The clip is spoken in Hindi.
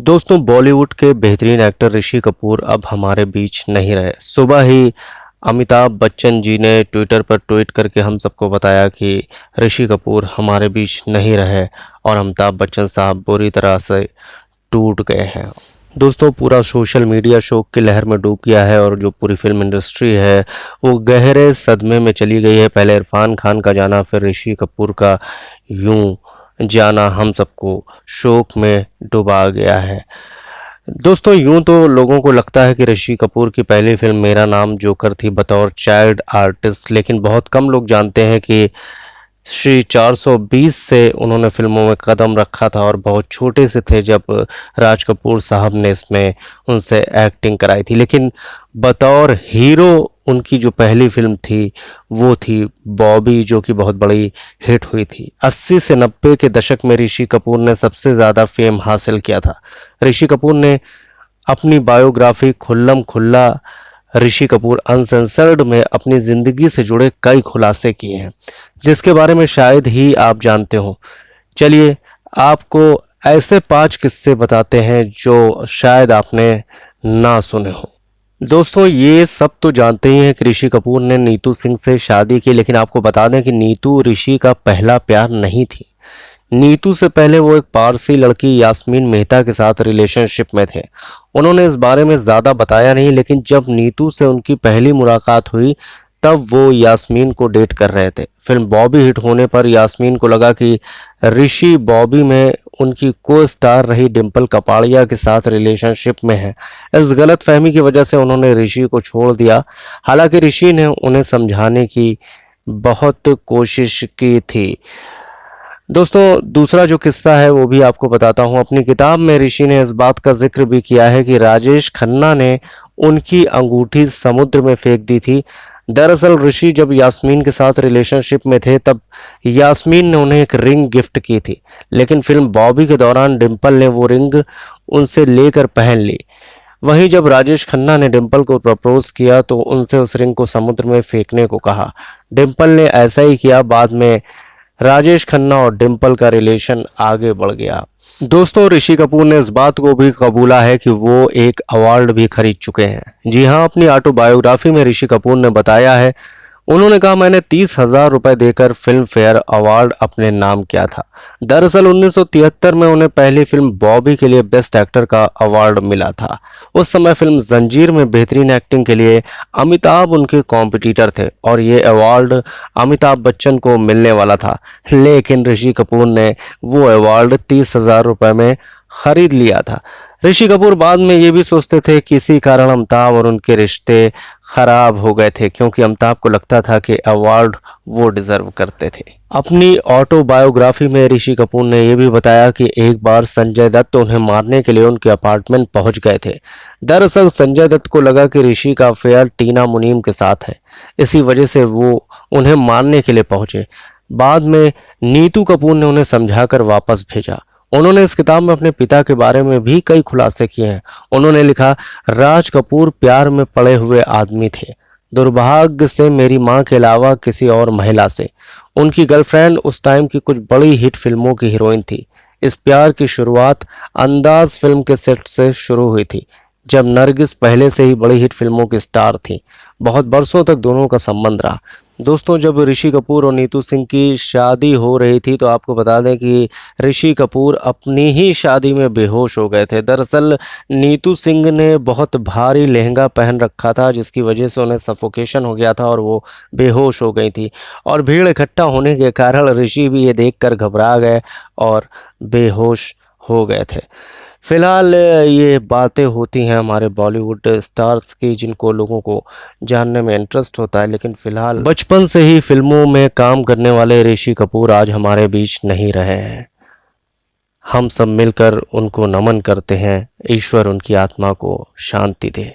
दोस्तों, बॉलीवुड के बेहतरीन एक्टर ऋषि कपूर अब हमारे बीच नहीं रहे। सुबह ही अमिताभ बच्चन जी ने ट्विटर पर ट्वीट करके हम सबको बताया कि ऋषि कपूर हमारे बीच नहीं रहे और अमिताभ बच्चन साहब बुरी तरह से टूट गए हैं। दोस्तों, पूरा सोशल मीडिया शोक की लहर में डूब गया है और जो पूरी फिल्म इंडस्ट्री है वो गहरे सदमे में चली गई है। पहले इरफान खान का जाना, फिर ऋषि कपूर का यूं जाना हम सबको शोक में डुबा गया है। दोस्तों, यूं तो लोगों को लगता है कि ऋषि कपूर की पहली फिल्म मेरा नाम जोकर थी बतौर चाइल्ड आर्टिस्ट, लेकिन बहुत कम लोग जानते हैं कि श्री 420 से उन्होंने फिल्मों में कदम रखा था और बहुत छोटे से थे जब राज कपूर साहब ने इसमें उनसे एक्टिंग कराई थी। लेकिन बतौर हीरो उनकी जो पहली फिल्म थी वो थी बॉबी, जो कि बहुत बड़ी हिट हुई थी। 80 से 90 के दशक में ऋषि कपूर ने सबसे ज़्यादा फेम हासिल किया था। ऋषि कपूर ने अपनी बायोग्राफी खुल्लम खुल्ला ऋषि कपूर अनसेंसर्ड में अपनी ज़िंदगी से जुड़े कई खुलासे किए हैं, जिसके बारे में शायद ही आप जानते हो। चलिए आपको ऐसे 5 किस्से बताते हैं जो शायद आपने ना सुने हो। दोस्तों, ये सब तो जानते ही हैं कि ऋषि कपूर ने नीतू सिंह से शादी की, लेकिन आपको बता दें कि नीतू ऋषि का पहला प्यार नहीं थी। नीतू से पहले वो एक पारसी लड़की यास्मीन मेहता के साथ रिलेशनशिप में थे। उन्होंने इस बारे में ज़्यादा बताया नहीं, लेकिन जब नीतू से उनकी पहली मुलाकात हुई तब वो यास्मीन को डेट कर रहे थे। फिल्म बॉबी हिट होने पर यास्मीन को लगा कि ऋषि बॉबी में उनकी को स्टार रही डिम्पल कपाड़िया के साथ रिलेशनशिप में है। इस गलत फहमी की वजह से उन्होंने ऋषि को छोड़ दिया। हालांकि ऋषि ने उन्हें समझाने की बहुत कोशिश की थी। दोस्तों, दूसरा जो किस्सा है वो भी आपको बताता हूँ। अपनी किताब में ऋषि ने इस बात का जिक्र भी किया है कि राजेश खन्ना ने उनकी अंगूठी समुद्र में फेंक दी थी। दरअसल ऋषि जब यास्मीन के साथ रिलेशनशिप में थे तब यास्मीन ने उन्हें एक रिंग गिफ्ट की थी, लेकिन फिल्म बॉबी के दौरान डिम्पल ने वो रिंग उनसे लेकर पहन ली। वहीं जब राजेश खन्ना ने डिम्पल को प्रपोज किया तो उनसे उस रिंग को समुद्र में फेंकने को कहा। डिम्पल ने ऐसा ही किया। बाद में राजेश खन्ना और डिम्पल का रिलेशन आगे बढ़ गया। दोस्तों, ऋषि कपूर ने इस बात को भी कबूला है कि वो एक अवार्ड भी खरीद चुके हैं। जी हाँ, अपनी ऑटोबायोग्राफी में ऋषि कपूर ने बताया है, उन्होंने कहा, मैंने 30,000 रुपए देकर फिल्म फेयर अवार्ड अपने नाम किया था। दरअसल 1973 में उन्हें पहली फिल्म बॉबी के लिए बेस्ट एक्टर का अवार्ड मिला था। उस समय फिल्म जंजीर में बेहतरीन एक्टिंग के लिए अमिताभ उनके कॉम्पिटिटर थे और ये अवार्ड अमिताभ बच्चन को मिलने वाला था, लेकिन ऋषि कपूर ने वो अवार्ड 30,000 रुपए में खरीद लिया था। ऋषि कपूर बाद में ये भी सोचते थे कि इसी कारण अमिताभ और उनके रिश्ते खराब हो गए थे, क्योंकि अमिताभ को लगता था कि अवार्ड वो डिजर्व करते थे। अपनी ऑटोबायोग्राफी में ऋषि कपूर ने यह भी बताया कि एक बार संजय दत्त उन्हें मारने के लिए उनके अपार्टमेंट पहुंच गए थे। दरअसल संजय दत्त को लगा कि ऋषि का अफेयर टीना मुनीम के साथ है, इसी वजह से वो उन्हें मारने के लिए पहुंचे। बाद में नीतू कपूर ने उन्हें समझाकर वापस भेजा। उन्होंने इस किताब में अपने पिता के बारे में भी कई खुलासे किए हैं। उन्होंने लिखा, राज कपूर प्यार में पड़े हुए आदमी थे, दुर्भाग्य से मेरी मां के अलावा किसी और महिला से। उनकी गर्लफ्रेंड उस टाइम की कुछ बड़ी हिट फिल्मों की हीरोइन थी। इस प्यार की शुरुआत अंदाज फिल्म के सेट से शुरू हुई थी, जब नरगिस पहले से ही बड़ी हिट फिल्मों की स्टार थी। बहुत बरसों तक दोनों का संबंध रहा। दोस्तों, जब ऋषि कपूर और नीतू सिंह की शादी हो रही थी तो आपको बता दें कि ऋषि कपूर अपनी ही शादी में बेहोश हो गए थे। दरअसल नीतू सिंह ने बहुत भारी लहंगा पहन रखा था, जिसकी वजह से उन्हें सफोकेशन हो गया था और वो बेहोश हो गई थी, और भीड़ इकट्ठा होने के कारण ऋषि भी ये देखकर घबरा गए और बेहोश हो गए थे। फिलहाल ये बातें होती हैं हमारे बॉलीवुड स्टार्स की, जिनको लोगों को जानने में इंटरेस्ट होता है, लेकिन फिलहाल बचपन से ही फिल्मों में काम करने वाले ऋषि कपूर आज हमारे बीच नहीं रहे हैं। हम सब मिलकर उनको नमन करते हैं। ईश्वर उनकी आत्मा को शांति दे।